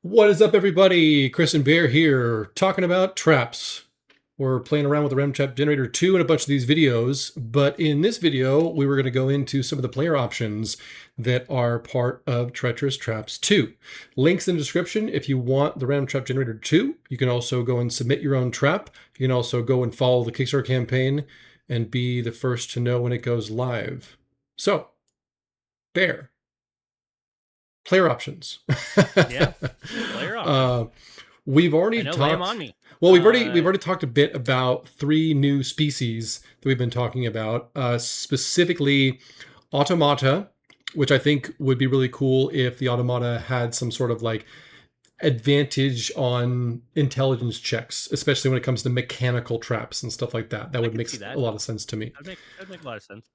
What is up, everybody? Chris and Bear here, talking about traps. We're playing around with the Ram Trap Generator 2 in a bunch of these videos, but in this video, we were going to go into some of the player options that are part of Treacherous Traps 2. Links in the description if you want the Ram Trap Generator 2. You can also go and submit your own trap. You can also go and follow the Kickstarter campaign and be the first to know when it goes live. So, Bear. Player options. Yeah, player options. We've already I know, lay them talked. on me. Well, we've already talked a bit about 3 new species that we've been talking about. Specifically, automata, which I think would be really cool if the automata had some sort of like advantage on intelligence checks, especially when it comes to mechanical traps and stuff like that. That I would could make see a that. lot of sense to me. That'd make a lot of sense.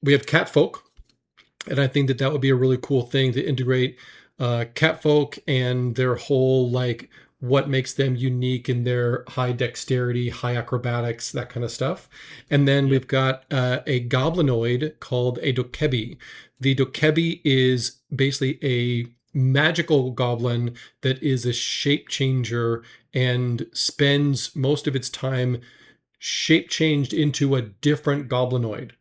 We have catfolk, and I think that that would be a really cool thing to integrate catfolk and their whole like what makes them unique in their high dexterity, high acrobatics, that kind of stuff. And then Yep. we've got a goblinoid called a dokebi. The dokebi is basically a magical goblin that is a shape changer and spends most of its time shape changed into a different goblinoid.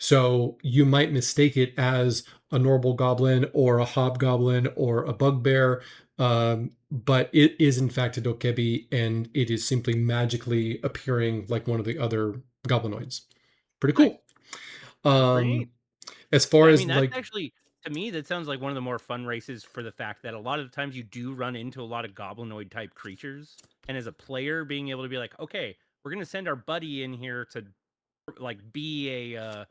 So you might mistake it as a normal goblin or a hobgoblin or a bugbear, but it is in fact a dokebi, and it is simply magically appearing like one of the other goblinoids. Pretty Nice. cool. That's pretty neat. As far Yeah, I as mean, that's like, actually, to me, that sounds like one of the more fun races for the fact that a lot of the times you do run into a lot of goblinoid type creatures. And as a player, being able to be like, okay, we're going to send our buddy in here to like be a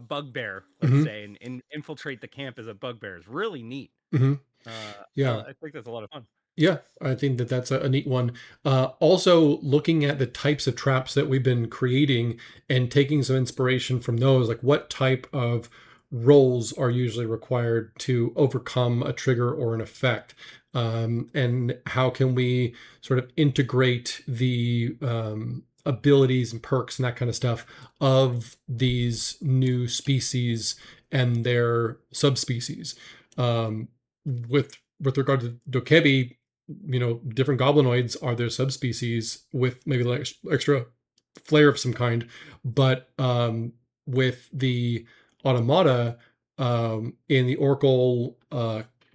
bugbear, let's mhm, say, and infiltrate the camp as a bugbear is really neat. mhm, Uh, yeah. I think that's a lot of fun. Yeah, I think that that's a neat one. Also, looking at the types of traps that we've been creating and taking some inspiration from those, like what type of rolls are usually required to overcome a trigger or an effect, and how can we sort of integrate the abilities and perks and that kind of stuff of these new species and their subspecies. With regard to Dokebi, different goblinoids are their subspecies with maybe like extra flair of some kind. But with the automata in the Oracle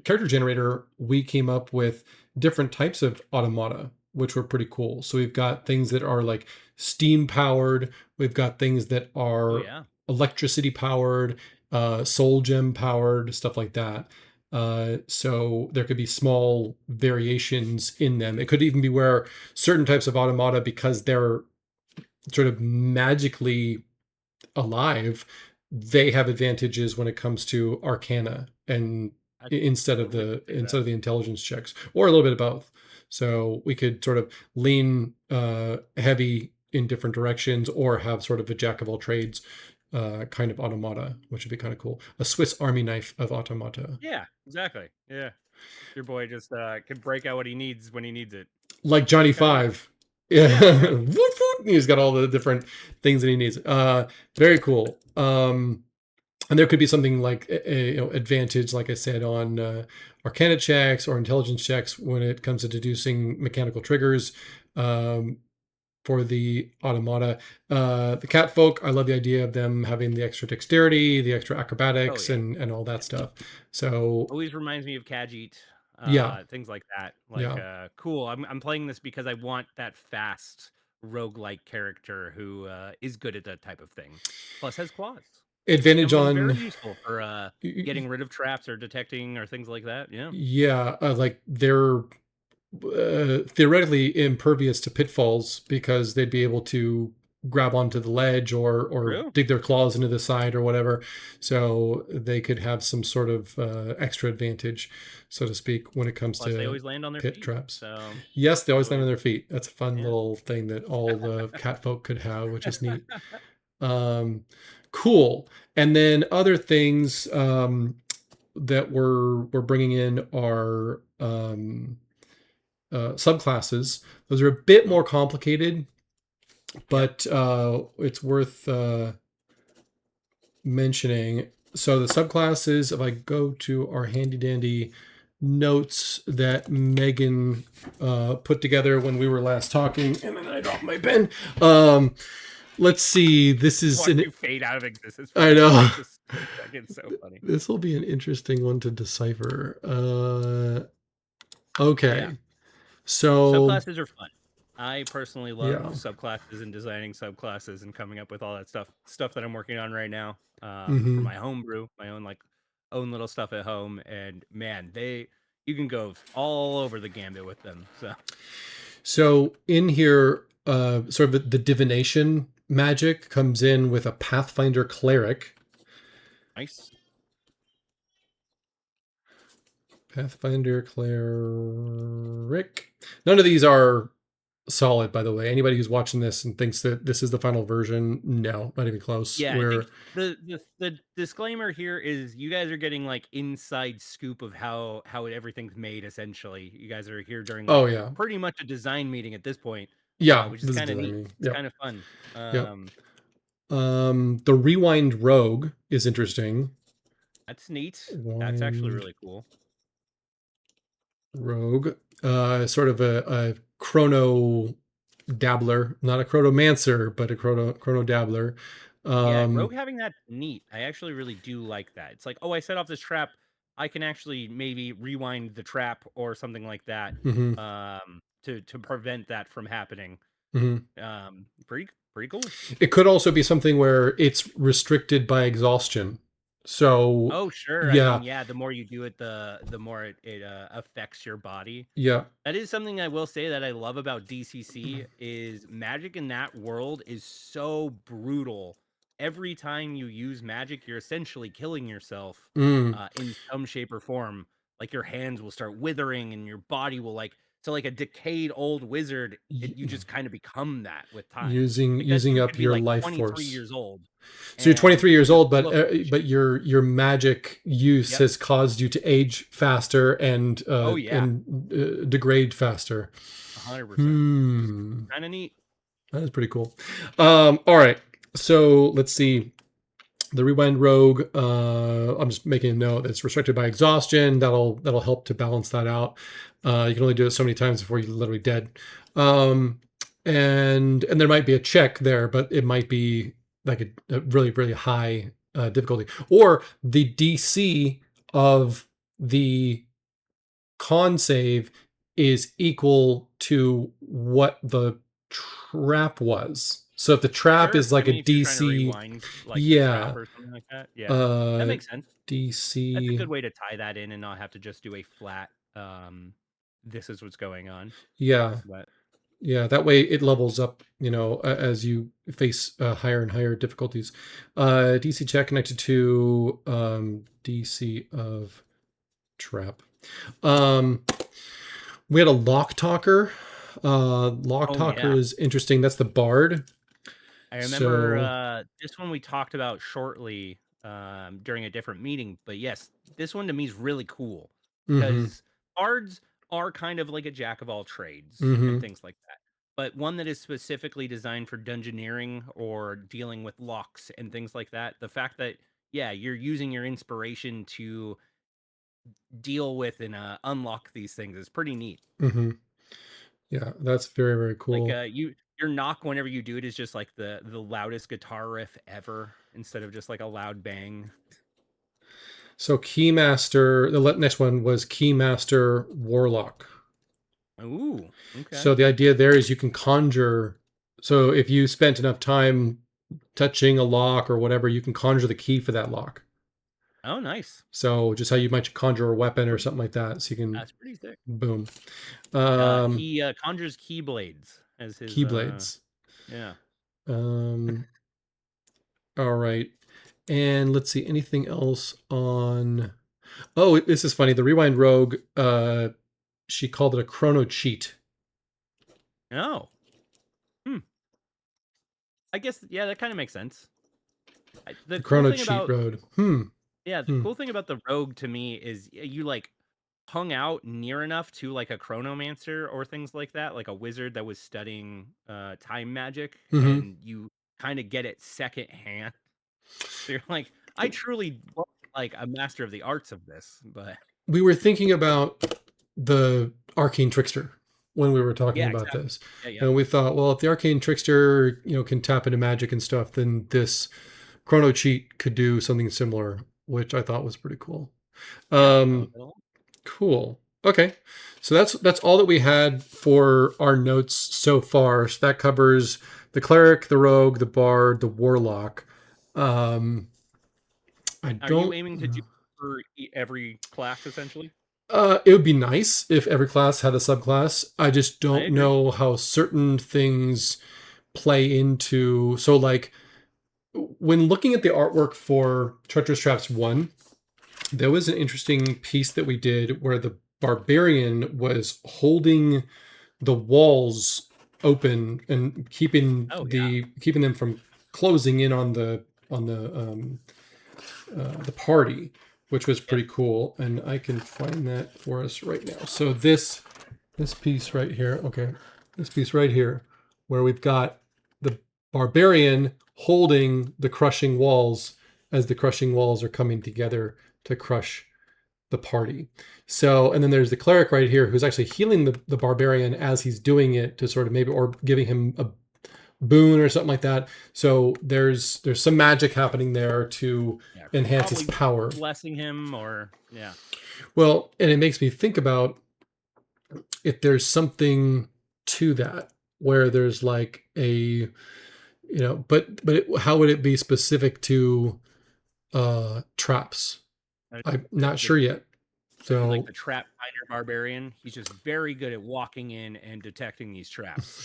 character generator, we came up with different types of automata, which were pretty cool. So we've got things that are like steam powered, we've got things that Oh, are yeah. electricity powered, soul gem powered, stuff like that. So there could be small variations in them. It could even be where certain types of automata, because they're sort of magically alive, they have advantages when it comes to arcana and I instead of totally the see that. intelligence checks, or a little bit of both. So we could sort of lean heavy in different directions, or have sort of a jack of all trades kind of automata, which would be kind of cool. A Swiss Army knife of automata. Yeah, exactly. Yeah. Your boy just can break out what he needs when he needs it. Like Johnny Kind of like, Five. Yeah. yeah, right. Whoop, whoop. He's got all the different things that he needs. Very cool. And there could be something like a advantage, like I said, on arcana checks or intelligence checks when it comes to deducing mechanical triggers. Um, for the automata, the cat folk, I love the idea of them having the extra dexterity, the extra Oh acrobatics, yeah. and all that stuff. So Always reminds me of Khajiit, yeah, things like that. Like, yeah. cool. I'm playing this because I want that fast roguelike character who is good at that type of thing. Plus has claws. Advantage And very on useful for getting rid of traps or detecting or things like that. Yeah. yeah, like they're theoretically impervious to pitfalls because they'd be able to grab onto the ledge or True. dig their claws into the side or whatever. So they could have some sort of extra advantage, so to speak, when it comes Plus they to always land on their pit feet. traps. So Yes, they it's always land on always their feet. That's a fun yeah. little thing that all the cat folk could have, which is neat. Um, cool. And then other things that we're bringing in are subclasses. Those are a bit Oh, more complicated, yep. but it's worth mentioning. So the subclasses, if I go to our handy dandy notes that Megan put together when we were last talking, and then I dropped my pen. Let's see. This is Watch an. you fade out of existence for I know. just a split second. So funny. This will be an interesting one to decipher. Yeah. Okay. So Subclasses are fun. I personally love yeah. subclasses and designing subclasses and coming up with all that stuff that I'm working on right now for Hmm. my homebrew, my own like own little stuff at home. And man, you can go all over the gambit with them. So So in here, sort of the divination magic comes in with a Pathfinder cleric. nice. Pathfinder cleric. None of these are solid, by the way. Anybody who's watching this and thinks that this is the final version, no, not even close. Yeah, I think Where, the disclaimer here is you guys are getting like inside scoop of how everything's made. Essentially, you guys are here during oh like yeah, pretty much a design meeting at this point, yeah, which is this is kind of design neat. me. It's Yep, kind of fun. yep. The rewind rogue is interesting. That's neat. That's actually Wind really cool. rogue, sort of a chrono dabbler, not a chronomancer, but a chrono dabbler. Yeah, Um, rogue having that neat. I actually really do like that. It's like, oh, I set off this trap. I can actually maybe rewind the trap or something like that mhm, to prevent that from happening. mhm. Pretty cool. It could also be something where it's restricted by exhaustion. So, Oh, sure. I mean, yeah, yeah, the more you do it, the more it affects your body. yeah, That is something I will say that I love about DCC is magic in that world is so brutal. Every time you use magic, you're essentially killing yourself mm, in some shape or form. Like your hands will start withering and your body will like a decayed old wizard, you y- just kind of become that with time. using Like that using dude up could be your like life 23 force. years old So you're and 23 years just old, look but your magic use yep, has caused you to age faster and oh yeah, degrade faster. 100%. Which is Hmm, kind of neat. that is pretty cool. All right, so let's see. The rewind rogue. I'm just making a note that's restricted by exhaustion. That'll help to balance that out. You can only do it so many times before you're literally dead. Um, and there might be a check there, but it might be like a really really high difficulty, or the DC of the con save is equal to what the trap was. So if the trap Sure. is like I a mean, if you're trying to DC, rewind like the trap yeah, or something like that, yeah, that uh, makes sense. That's a DC, good way to tie that in and not have to just do a flat. This is what's going on. yeah, But yeah. That way it levels up, as you face higher and higher difficulties. DC check connected to DC of trap. Um, we had a lock talker. Lock oh talker yeah, is interesting. That's the bard. I remember So, this one we talked about shortly during a different meeting. But yes, this one to me is really cool mm-hmm, because bards are kind of like a jack of all trades and mm-hmm, things like that. But one that is specifically designed for dungeoneering or dealing with locks and things like that. The fact that yeah, you're using your inspiration to deal with and unlock these things is pretty neat. mm-hmm. Yeah, that's very, very Like cool. your knock whenever you do it is just like the loudest guitar riff ever instead of just like a loud bang. So Keymaster, the next one was Keymaster Warlock. Ooh, okay. So the idea there is you can conjure. So if you spent enough time touching a lock or whatever, you can conjure the key for that lock. Oh, nice. So just how you might conjure a weapon or something like that. So you can That's pretty sick. boom. Um, He conjures keyblades as his Keyblades. yeah. Um, all right. And let's see anything else on. Oh, this is funny. The Rewind Rogue. She called it a chrono cheat. Oh. Hmm. I guess yeah, that kind of makes sense. The The cool chrono thing cheat about road. Hmm. yeah, the Hmm. cool thing about the rogue to me is you like hung out near enough to like a chronomancer or things like that, like a wizard that was studying time magic, Hmm. and you kind of get it secondhand. So you're like, I truly was like a master of the arts of this, but we were thinking about the arcane trickster when we were talking Yeah, about exactly. this, Yeah, yeah, and we thought, well, if the arcane trickster, can tap into magic and stuff, then this chrono cheat could do something similar, which I thought was pretty cool. yeah. I like Um, that a lot. cool. Okay, so that's all that we had for our notes so far. So that covers the cleric, the rogue, the bard, the warlock. Um, I Are you don't. aiming to do for every class essentially? It would be nice if every class had a subclass. I just I don't agree. know how certain things play into. So, like, when looking at the artwork for Treacherous Traps 1, there was an interesting piece that we did where the barbarian was holding the walls open and Oh yeah, keeping them from closing in on the party, which was yep. pretty cool. And I can find that for us right now. So this piece right here, okay, this piece right here, where we've got the barbarian holding the crushing walls as the crushing walls are coming together to crush the party. So, and then there's the cleric right here who's actually healing the barbarian as he's doing it to sort of maybe, or giving him a boon or something like that. So there's some magic happening there to Yeah, enhance his probably power. blessing him or yeah. Well, and it makes me think about if there's something to that where there's like how would it be specific to traps? I'm not The sure yet. Maybe like So the trap finder barbarian. He's just very good at walking in and detecting these traps,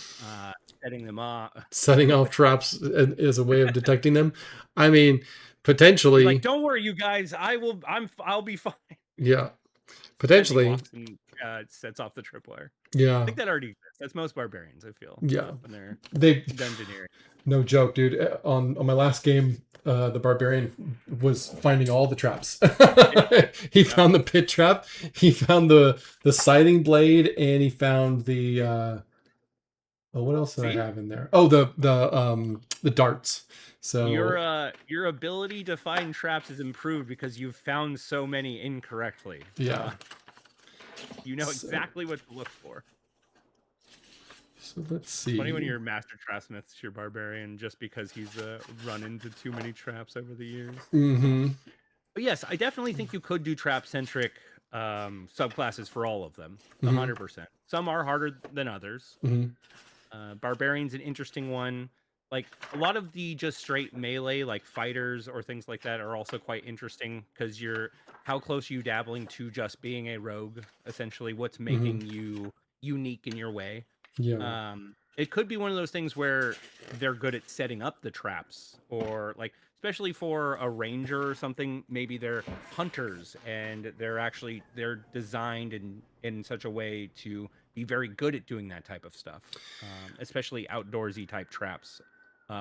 setting them off, setting setting off the trap. traps is a way of detecting them. I mean, He's like, potentially, "Don't worry, you guys. I'll be fine." yeah, As he potentially, walks and sets off the tripwire. I yeah, think that already exists. That's most barbarians. I feel yeah. when they're They dungeoneering. No joke, dude. On my last game, the barbarian was finding all the traps. Yep. He Yep. found the pit trap. He found the scything blade, and he found the oh, what else did I See, have in there? Oh, the darts. So your ability to find traps is improved because you've found so many incorrectly. yeah. You know So, exactly what to look for. so let's It's funny when see. your master trapsmith's your barbarian just because he's run into too many traps over the years. Mm-hmm. But yes, I definitely think you could do trap centric subclasses for all of them, Mm-hmm. 100%. Some are harder than others. Mm-hmm. Barbarian's an interesting one. Like a lot of the just straight melee, like fighters or things like that, are also quite interesting because you're how close are you dabbling to just being a rogue? Essentially, what's Mm-hmm. making you unique in your way? Yeah. It could be one of those things where they're good at setting up the traps, or like especially for a ranger or something. Maybe they're hunters and they're designed in such a way to be very good at doing that type of stuff, especially outdoorsy type traps.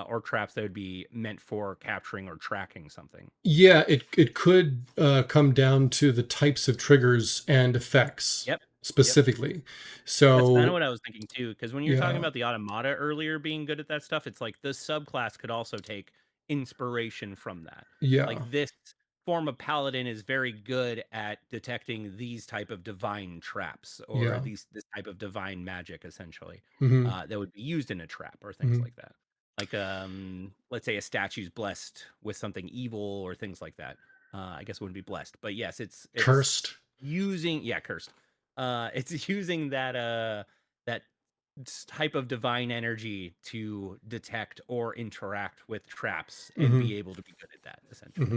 Or traps that would be meant for capturing or tracking something. Yeah, it could come down to the types of triggers and effects Yep. Yep. specifically. That's kind of So what I was thinking too, because when you're talking yeah, about the automata earlier being good at that stuff, it's like this subclass could also take inspiration from that. yeah, Like this form of paladin is very good at detecting these type of divine traps or yeah. this type of divine magic, essentially, Hmm. that would be used in a trap or things Hmm. like that. Like let's say a statue's blessed with something evil or things like that. I guess it wouldn't be blessed, but yes, it's Cursed. using cursed, it's using that type of divine energy to detect or interact with traps and Hmm. be able to be good at that essentially.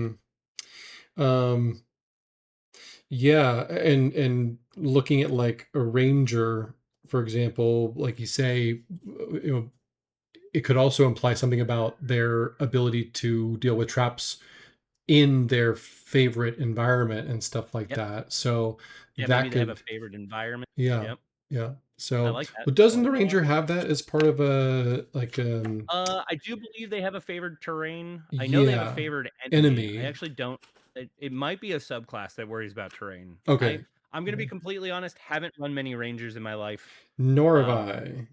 Hmm. Um, yeah, and looking at like a ranger, for example, like you say, it could also imply something about their ability to deal with traps in their favorite environment and stuff like Yep. that. So Yeah, maybe that they have a could, favorite environment. yeah, Yep. yeah. I So, like that. but I doesn't like the that a lot. ranger have that as part of a like I do believe they have a favored terrain. I know they have a yeah, favored enemy. I enemy? actually don't. It might be a subclass that worries about terrain. Okay. I'm gonna be completely honest. Haven't run many rangers in my life. Nor have Um, I.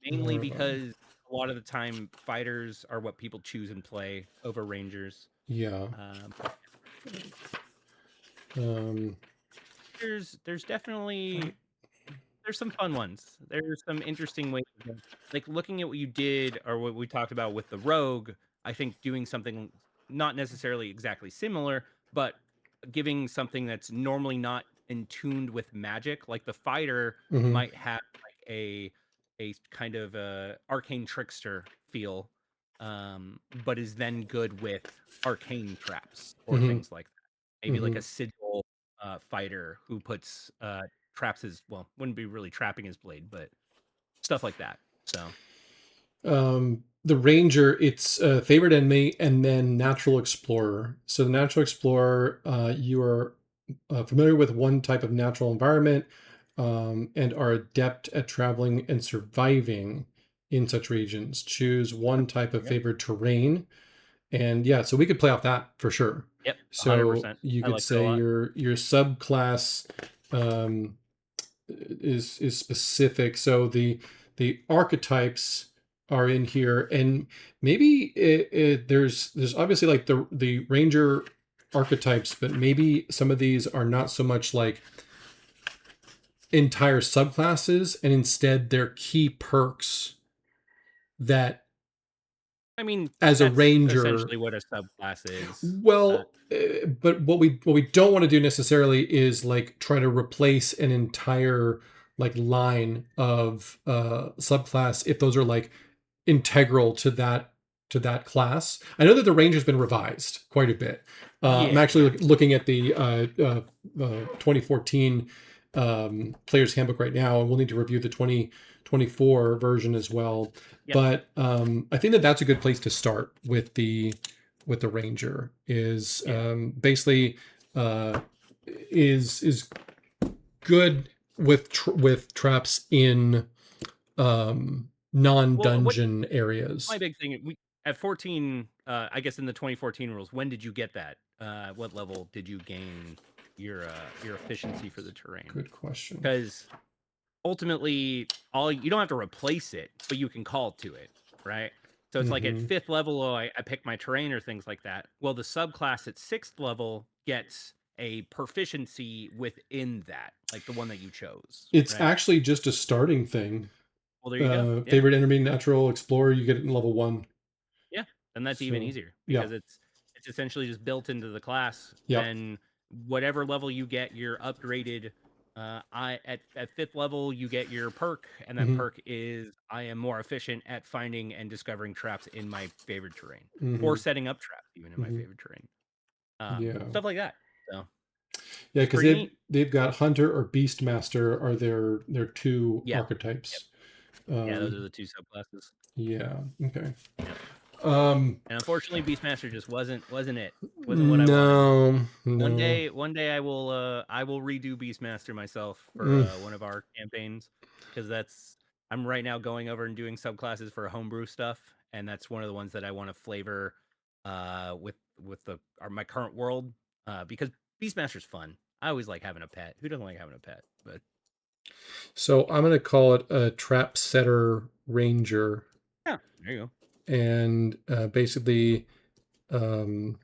Mainly Nor have I. because a lot of the time fighters are what people choose and play over rangers. Yeah. Um, Um, there's definitely there's some fun ones. There's some interesting ways of, like, looking at what you did or what we talked about with the rogue. I think doing something not necessarily exactly similar, but giving something that's normally not in tuned with magic, like the fighter Hmm. might have like a kind of arcane trickster feel, but is then good with arcane traps or Hmm. things like that. Maybe like a Hmm. sigil fighter who puts traps his, well, wouldn't be really trapping his blade, but stuff like that. So The ranger, it's favorite enemy, and then natural explorer. So the natural explorer, you are familiar with one type of natural environment, and are adept at traveling and surviving in such regions. Choose one type of there you go. favored terrain, and yeah, so we could play off that for sure. Yep, So 100%. you I could like that a say lot. your subclass um, is specific. So the archetypes are in here, and maybe there's obviously like the ranger archetypes, but maybe some of these are not so much like entire subclasses, and instead they're key perks that I mean, as a that's ranger. essentially what a subclass is. Well, but what we don't want to do necessarily is like try to replace an entire like line of subclass if those are like integral to that class. I know that the range has been revised quite a bit. I'm Yeah, actually yeah. looking at the 2014 Player's Handbook right now, and we'll need to review the 2024 version as well. Yep, But I think that that's a good place to start with the ranger. Is yeah. basically uh, is good with with traps in Well, what non-dungeon my areas. big thing, we at 14, I guess in the 2014 rules, when did you get that? What level did you gain your efficiency for the terrain? Good question. Because ultimately, all you don't have to replace it, but you can call to it, right? So it's like at Hmm. 5th level, oh, I pick my terrain or things like that. Well, the subclass at 6th level gets a proficiency within that, like the one that you chose, It's right? actually just a starting thing. Well, there you go. Yeah. Favorite enemy, natural explorer, you get it in level one. Yeah, then that's even So easier yeah, because it's essentially just built into the class. yep. Then whatever level you get, you're upgraded. I at 5th level you get your perk, and that Hmm. perk is I am more efficient at finding and discovering traps in my favorite terrain, or Hmm. setting up traps even in my Hmm. favorite terrain. Yeah, Stuff like that. So yeah, it's because pretty neat. they've got hunter or beastmaster are their two Yep. Yep. archetypes. Yeah, those are Um, the two subclasses. yeah, okay. Yep. Um, And unfortunately, Beastmaster just wasn't it. Wasn't what I wanted. no, no. One day I will redo Beastmaster myself for Mm. one of our campaigns, because that's I'm right now going over and doing subclasses for homebrew stuff, and that's one of the ones that I want to flavor with my current world, because Beastmaster's fun. I always like having a pet. Who doesn't like having a pet? But So I'm gonna call it a trap setter ranger, yeah, there you go. and basically um,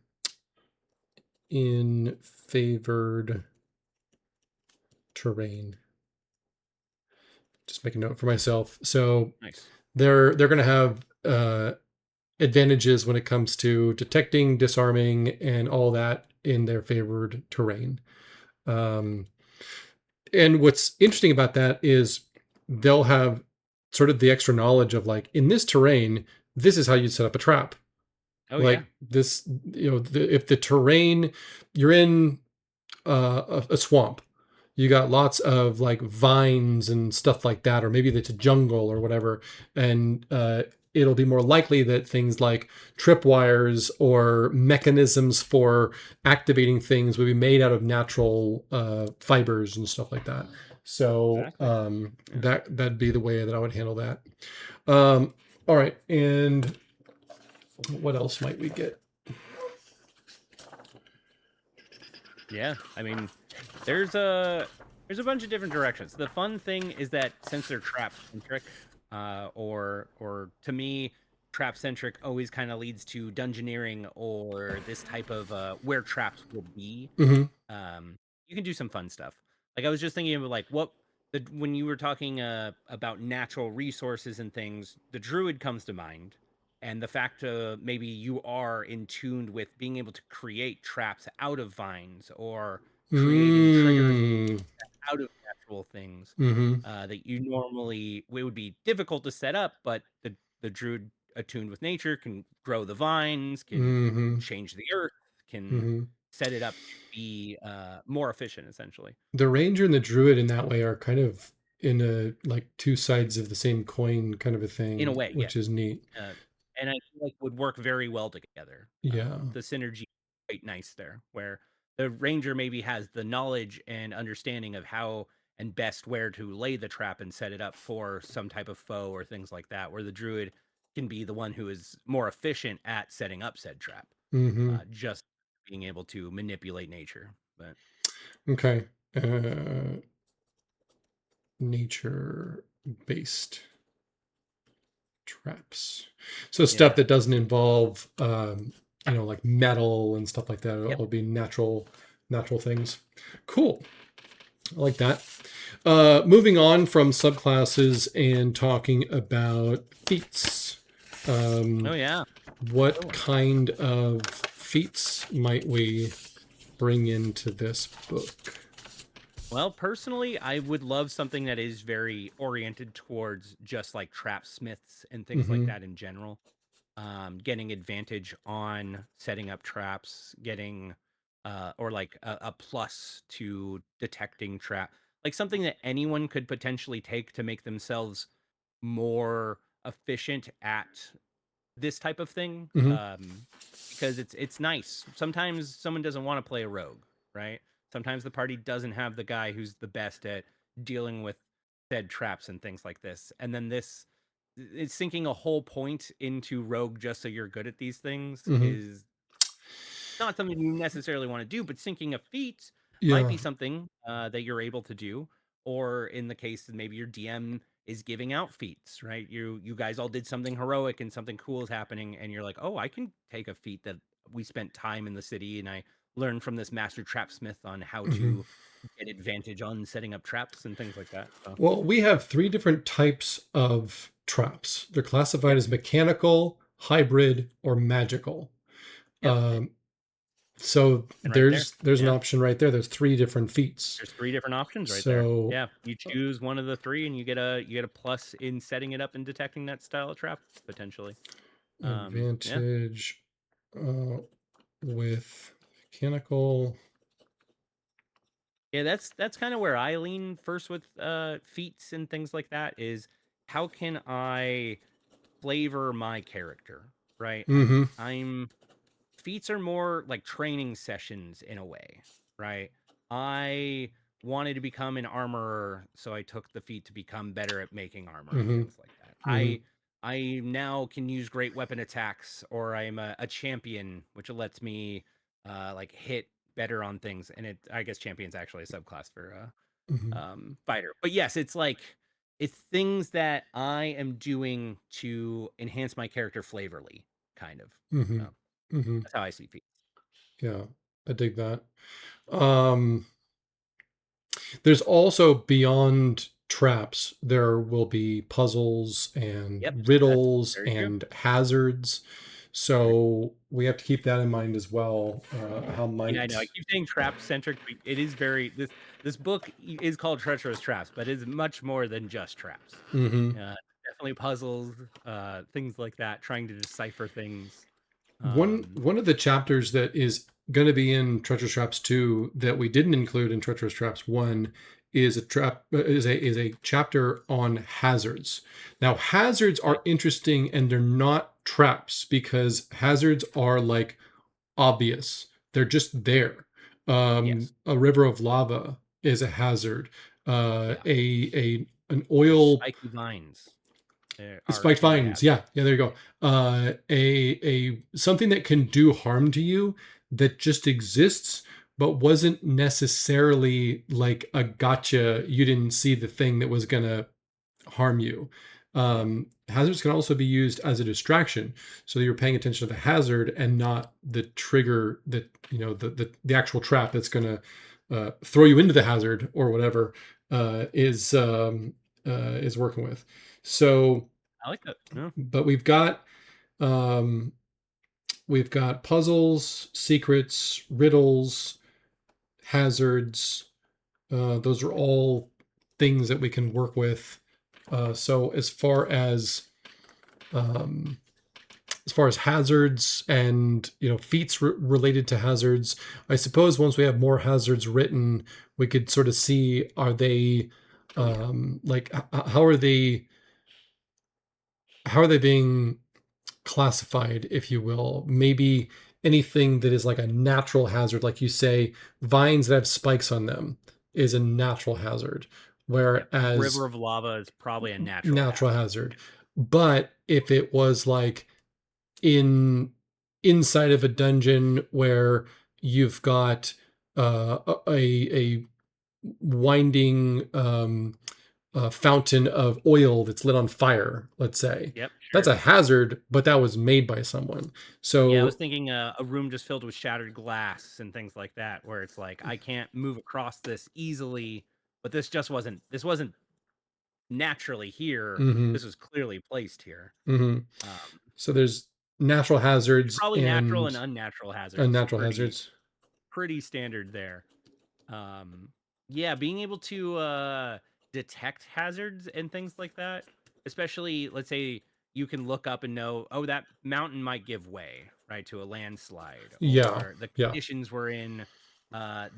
in favored terrain. Just make a note for myself. So Nice. they're going to have advantages when it comes to detecting, disarming, and all that in their favored terrain. Um, and what's interesting about that is they'll have sort of the extra knowledge of like in this terrain, this is how you set up a trap. Oh yeah. Like this, if the terrain you're in a swamp. You got lots of like vines and stuff like that, or maybe it's a jungle or whatever, and it'll be more likely that things like tripwires or mechanisms for activating things will be made out of natural fibers and stuff like that. So Exactly. Yeah. that'd be the way that I would handle that. Um, all right, and what else might we get? Yeah. I mean, there's a bunch of different directions. The fun thing is that since they're trap centric, or to me, trap centric always kind of leads to dungeoneering or this type of where traps will be. Hmm. Um, you can do some fun stuff. Like I was just thinking of like what the when you were talking about natural resources and things, the druid comes to mind, and the fact maybe you are in tuned with being able to create traps out of vines or creating triggers Mm. out of natural things Mm-hmm. that you normally it would be difficult to set up, but the druid attuned with nature can grow the vines, can Mm-hmm. change the earth, can Mm-hmm. set it up to be more efficient, essentially. The ranger and the druid in that way are kind of in a like two sides of the same coin kind of a In a thing, way, yes. which is neat. And I feel like would work very well together. Yeah. The synergy is quite nice there, where the ranger maybe has the knowledge and understanding of how and best where to lay the trap and set it up for some type of foe or things like that, where the druid can be the one who is more efficient at setting up said trap, Mm-hmm. just being able to manipulate nature. But Okay. Nature based traps. So stuff yeah, that doesn't involve, like metal and stuff like that. yep, It'll be natural things. Cool. I like that. Moving on from subclasses and talking about feats. oh Um, yeah, good what one. kind of feats might we bring into this book? Well, personally, I would love something that is very oriented towards just like trap smiths and things like Mm-hmm. that in general. Getting advantage on setting up traps, getting or like a plus to detecting trap, like something that anyone could potentially take to make themselves more efficient at this type of thing. Mm-hmm. Because it's nice. Sometimes someone doesn't want to play a rogue, right? Sometimes the party doesn't have the guy who's the best at dealing with said traps and things like this. And then this it's sinking a whole point into rogue just so you're good at these things Mm-hmm. is not something you necessarily want to do, but sinking a feat might Yeah. be something that you're able to do. Or in the case that maybe your DM is giving out feats, right? You guys all did something heroic and something cool is happening, and you're like, oh, I can take a feat that we spent time in the city and I learned from this master trapsmith on how Mm-hmm. to get advantage on setting up traps and things like that. So Well, we have three different types of traps. They're classified yep, as mechanical, hybrid, or magical. yep, Um, so and right there, there's an yeah. option right there. There's three different feats. There's 3 different options right there. So Yeah, you choose one of the 3 and you get a plus in setting it up and detecting that style of trap potentially. Yeah. advantage uh, with mechanical. Yeah, that's kind of where I lean first with feats and things like that is how can I flavor my character, right? Mm-hmm. I'm feats are more like training sessions in a way, right? I wanted to become an armorer, so I took the feat to become better at making armor and Mm-hmm. things like that. Mm-hmm. I now can use great weapon attacks, or I'm a champion, which lets me like hit better on things. And it, I guess, champion's actually a subclass for Mm-hmm. fighter. But yes, it's like it's things that I am doing to enhance my character flavorly, kind of. Mm-hmm. So Mm-hmm. that's how I see feats. Yeah, I dig that. Um, There's also beyond traps, there will be puzzles Yep, and that's riddles very true. and hazards. Very So we have to keep that in mind as well. How yeah, I know. I might. keep saying trap centric. It is very this book is called Treacherous Traps, but it is much more than just traps. Hmm. Definitely puzzles, things like that, trying to decipher things. Um, One of the chapters that is going to be in Treacherous Traps 2 that we didn't include in Treacherous Traps 1 is a chapter on hazards. Now hazards okay. are interesting and they're not traps because hazards are like obvious. They're just there. Yes. A river of lava is a hazard. Yeah. An Or oil spiky vines. There spiked can be vines. hazards. Yeah, yeah. There you go. A something that can do harm to you that just exists, but wasn't necessarily like a gotcha. You didn't see the thing that was gonna harm you. Yep. Hazards can also be used as a distraction, so that you're paying attention to the hazard and not the trigger that the actual trap that's gonna throw you into the hazard or whatever is working with. So, I like that. Yeah. but um, we've got puzzles, secrets, riddles, hazards. Those are all things that we can work with. So um, as far as hazards and feats related to hazards, I suppose once we have more hazards written, we could sort of see, are they Oh yeah. like how are they being classified, if you will. Maybe anything that is like a natural hazard, like you say, vines that have spikes on them is a natural hazard, Yep. River whereas of lava is probably a natural natural hazard. hazard. But if it was like in inside of a dungeon where you've got a winding fountain of oil that's lit on fire, let's say. Yep, That's sure. a hazard, but that was made by someone. Yeah, I was So, thinking a room just filled with shattered glass and things like that, where it's like I can't move across this easily, but this wasn't naturally here. mhm, This was clearly placed here. mhm. Um, So there's natural there's hazards probably natural and and unnatural hazards unnatural hazards. pretty standard there. Um, yeah, being able to detect hazards and things like that, especially let's say you can look up and know, oh, that mountain might give way, right, to a landslide, Yeah, or the yeah. conditions we're in,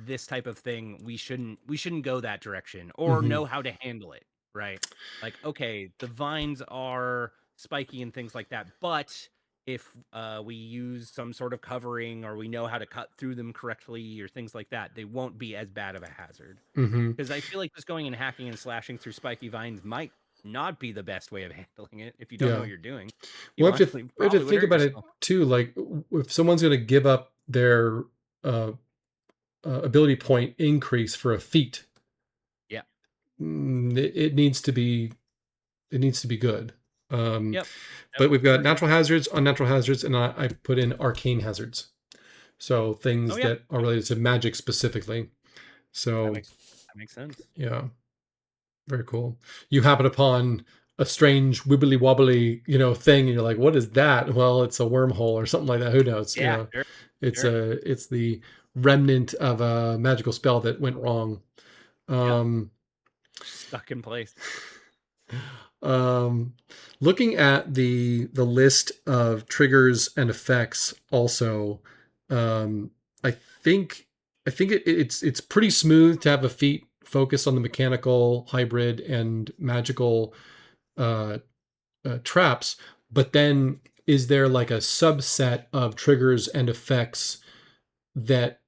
this type of thing, we shouldn't go that direction, or Hmm. know how to handle it, right? Like, okay, the vines are spiky and things like that, but if we use some sort of covering or we know how to cut through them correctly or things like that, they won't be as bad of a hazard. Hmm. Because I feel like just going and hacking and slashing through spiky vines might not be the best way of handling it if you don't know Yeah. what you're doing. You Well, honestly we have to probably would think hurt about it yourself. too. Like, if someone's going to give up their uh, ability point increase for a feat, Yeah. it needs to be good. Um, Yep. Yep. but we've got Agreed. natural hazards, unnatural hazards, and I put in arcane hazards. So Oh things yeah. that are Yep. related to magic specifically. That So makes that makes sense. yeah, very cool. You happen upon a strange wibbly wobbly, thing, and you're like, "What is that?" Well, it's a wormhole or something like that. Who knows? Yeah. Sure. Sure. It's the remnant of a magical spell that went wrong. Yep. Um, Stuck in place. um, looking at the list of triggers and effects, also, um, I think it's pretty smooth to have a feat focus on the mechanical, hybrid, and magical uh, traps. But then, is there like a subset of triggers and effects that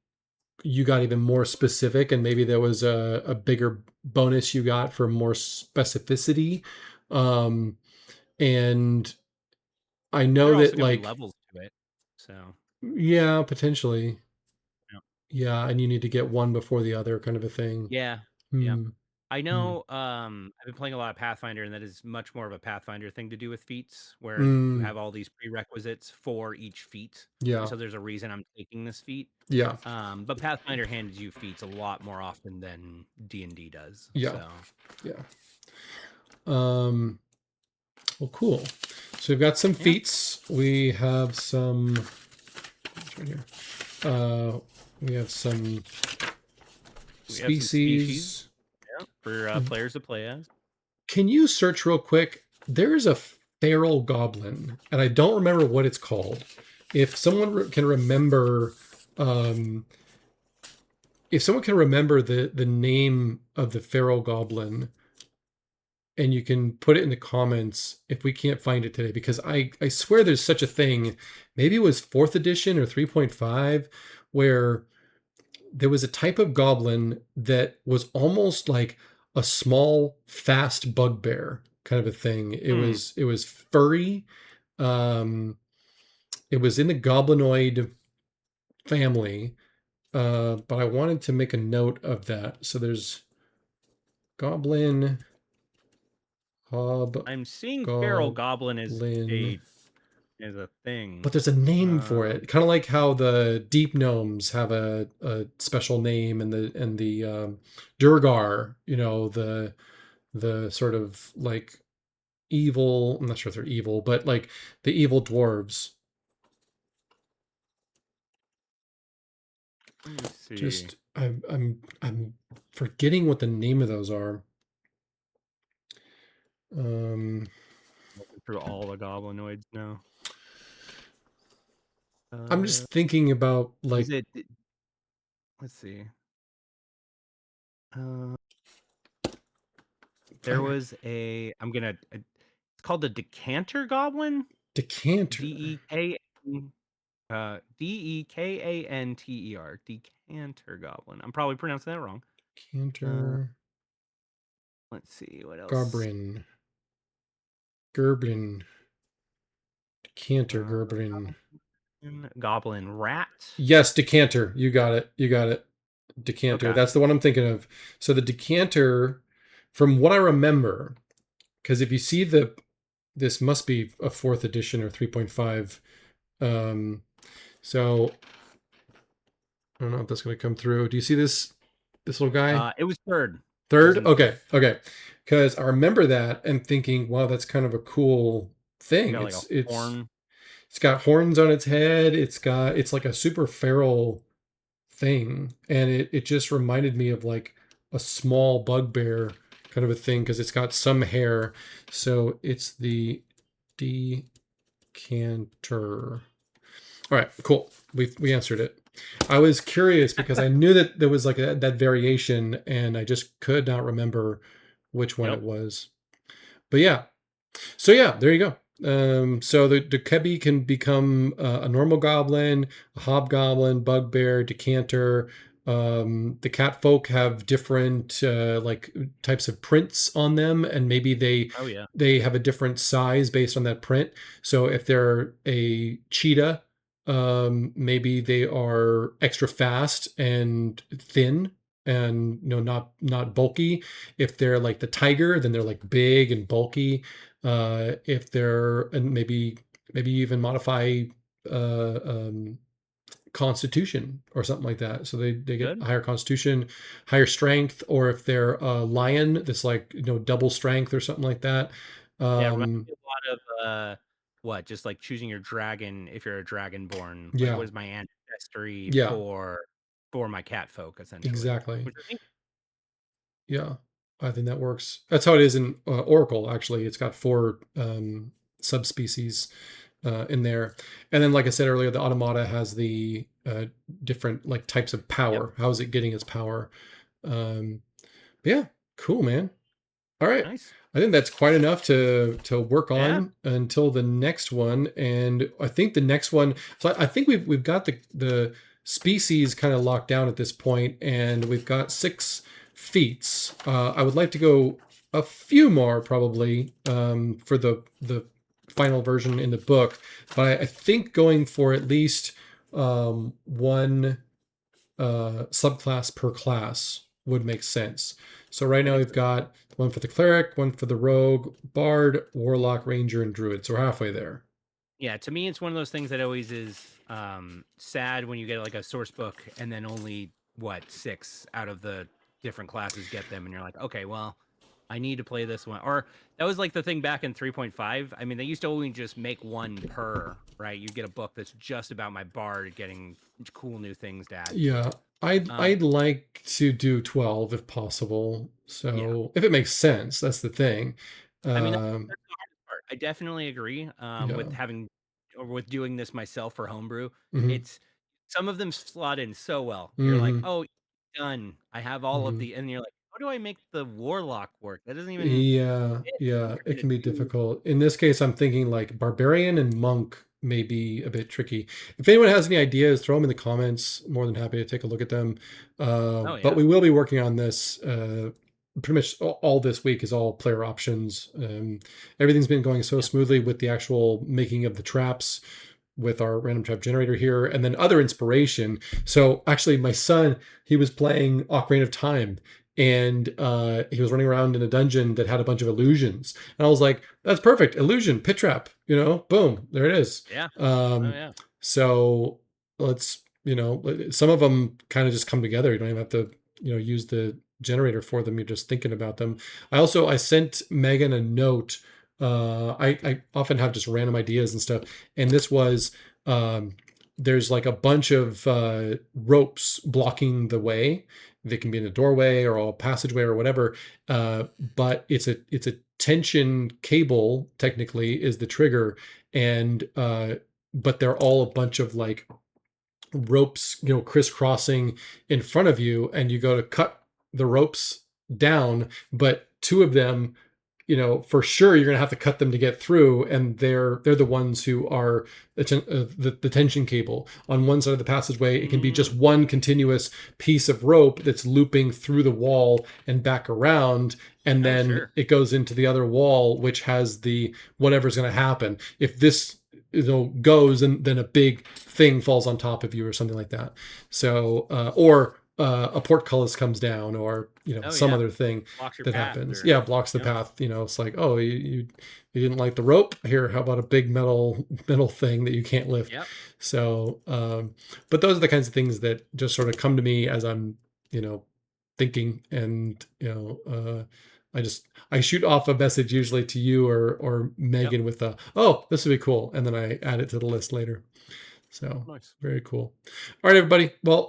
you got even more specific, and maybe there was a bigger bonus you got for more specificity? Um, and I There know are also that, going to be like, levels to it. So, yeah, potentially, yeah. yeah, and you need to get one before the other, kind of a thing. Yeah. Yeah. Hmm. I Hmm. know, I've been playing a lot of Pathfinder, and that is much more of a Pathfinder thing to do with feats, where you Mm, have all these prerequisites for each feat, and yeah, so there's a reason I'm taking this feat. yeah, But Pathfinder hands you feats a lot more often than D&D does. yeah, So, yeah. Well, cool. So we've got some yeah, feats. We have some. It's right here. Uh, we have some we have some species, species. yeah, for players to play as. Can you search real quick? There's a feral goblin, and I don't remember what it's called. If someone can remember, um, if someone can remember the name of the feral goblin, and you can put it in the comments if we can't find it today, because I swear there's such a thing. Maybe it was fourth edition or 3.5, where there was a type of goblin that was almost like a small, fast bugbear kind of a thing. Hmm. It was furry. Um, it was in the goblinoid family, but I wanted to make a note of that. So there's goblin, hob, I'm seeing Feral Goblin is goblin. a is a thing. but there's a name for Um, it. Kind of like how the deep gnomes have a special name, and the Durgar, the sort of like evil. I'm not sure if they're evil, but like the evil dwarves. Let me see. Just I'm forgetting what the name of those are. Um, Looking through all the goblinoids now. I'm Uh, just thinking about is like it? Let's see. Uh, there I, was a. I'm gonna. It's called the Decanter Goblin. decanter, DEK. Dekanter. Decanter Goblin. I'm probably pronouncing that wrong. Uh, decanter, let's see what else. goblin, gerblin, decanter, Uh, gerblin. Goblin Rat. Yes, decanter. You got it. You got it. Decanter. Okay. That's the one I'm thinking of. So the decanter, from what I remember, because if you see this must be a fourth edition or 3.5. So I don't know if that's going to come through. Do you see this little guy? It was third. It was Third? in third. Okay, okay. Because I remember that and thinking, wow, that's kind of a cool thing. Got like a horn. It's got horns on its head. It's like a super feral thing, and it just reminded me of like a small bugbear kind of a thing because it's got some hair. So it's the decanter. All right, cool. We answered it. I was curious because I knew that there was like that variation, and I just could not remember which one it Yep. was. But yeah, so yeah, there you go. So the Kebi can become a normal goblin, a hobgoblin, bugbear, decanter. The cat folk have different like types of prints on them, and maybe Oh yeah. they have a different size based on that print. So if they're a cheetah, maybe they are extra fast and thin, and not bulky. If they're like the tiger, then they're like big and bulky. If they're, and maybe even modify uh, um, constitution or something like that, so they get Good. higher constitution, higher strength. Or if they're a lion, that's like double strength or something like that. Yeah, it reminds um me a lot of what, just like choosing your dragon if you're a dragonborn. Like yeah, what is my ancestry yeah, for my cat folk essentially. exactly. Which I think Yeah, I think that works. That's how it is in Oracle. Actually, it's got four subspecies in there. And then, like I said earlier, the automata has the different like types of yep, power. How is it getting its power? Um, but yeah, cool, man. All right. nice. I think that's quite enough to work Yeah. on until the next one. And I think the next one, so I think we've got the species kind of locked down at this point, and we've got 6 feats. I would like to go a few more probably for the final version in the book, but I think going for at least one subclass per class would make sense. So right I now we've agree. got one for the cleric, one for the rogue, bard, warlock, ranger, and druid. So we're halfway there. Yeah, to me it's one of those things that always is sad when you get like a source book and then only what, 6 out of the different classes get them and you're like, "Okay, well, I need to play this one." Or that was like the thing back in 3.5. I mean, they used to only just make one per, right? You get a book that's just about my bard getting cool new things to add to Yeah, it. I'd like to do 12 if possible. Yeah. So if it makes sense, that's the thing. I mean, Um, that's the hardest part. I definitely agree yeah. with having or with doing this myself for homebrew. Hmm. It's some of them slot in so well. You're like, Hmm. "Oh, done. I have all of Hmm. the," and you're like, "How do I make the warlock work? That doesn't even Yeah, fit yeah, what it you're can gonna be do." difficult. In this case, I'm thinking like barbarian and monk may be a bit tricky. If anyone has any ideas, throw them in the comments. More than happy to take a look at them. Oh But yeah, we will be working on this pretty much all this week is all player options. Everything's been going so yeah, smoothly with the actual making of the traps with our random trap generator here, and then other inspiration. So actually, my son, he was playing Ocarina of Time, and he was running around in a dungeon that had a bunch of illusions, and I was like, that's perfect, illusion, pit trap, boom, there it is. Yeah. Oh um, yeah. so let's, some of them kind of just come together. You don't even have to, use the generator for them. You're just thinking about them. I sent Megan a note. I often have just random ideas and stuff, and this was, there's like a bunch of ropes blocking the way. They can be in a doorway or a passageway or whatever, but it's a tension cable. Technically, is the trigger, and but they're all a bunch of like ropes, crisscrossing in front of you, and you go to cut the ropes down, but two of them, for sure you're going to have to cut them to get through, and they're the ones who are the tension cable on one side of the passageway. It can be just one continuous piece of rope that's looping through the wall and back around, and Oh then sure. it goes into the other wall, which has the whatever's going to happen if this goes, and then a big thing falls on top of you or something like that. So or a portcullis comes down, or Oh some yeah. other thing Blocks your that path happens. or Yeah, blocks the yep. path. It's like, oh, you didn't like the rope here, how about a big metal thing that you can't lift? Yep. So but those are the kinds of things that just sort of come to me as I'm thinking, and I shoot off a message usually to you or Yep. Megan with a, oh, this would be cool, and then I add it to the list later. So Nice. very cool. All right, everybody. Well,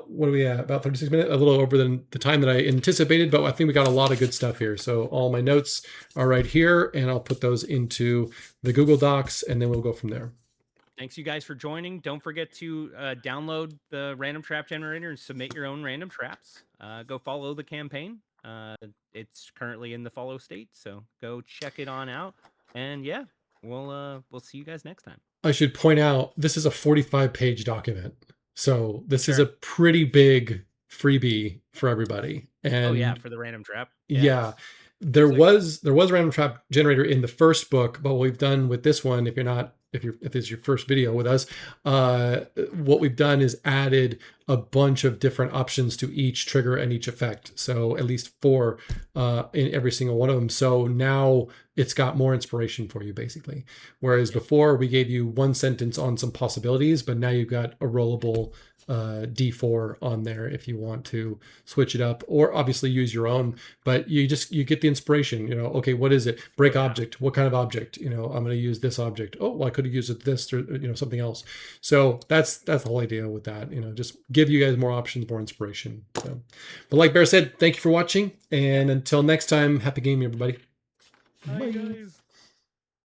what are we at? About 36 minutes, a little over than the time that I anticipated, but I think we got a lot of good stuff here. So all my notes are right here, and I'll put those into the Google Docs, and then we'll go from there. Thanks you guys for joining. Don't forget to download the random trap generator and submit your own random traps. Go follow the campaign. It's currently in the follow state, so go check it on out. And yeah, we'll see you guys next time. I should point out this is a 45-page document. So this is a Sure. pretty big freebie for everybody. Oh yeah, And for the random trap. Yeah, yeah, there sick. was there was a random trap generator in the first book, but what we've done with this one, if it's your first video with us, what we've done is added a bunch of different options to each trigger and each effect. So at least four in every single one of them. So now it's got more inspiration for you, basically. Whereas Yep. before we gave you one sentence on some possibilities, but now you've got a rollable D4 on there if you want to switch it up, or obviously use your own. But you get the inspiration. Okay, what is it? Oh Break yeah. object. What kind of object? I'm going to use this object. Oh, well, I could have used it this, or something else. So that's the whole idea with that. Just give you guys more options, more inspiration. So, but like Bear said, thank you for watching, and until next time, happy gaming, everybody. Bye Bye. guys.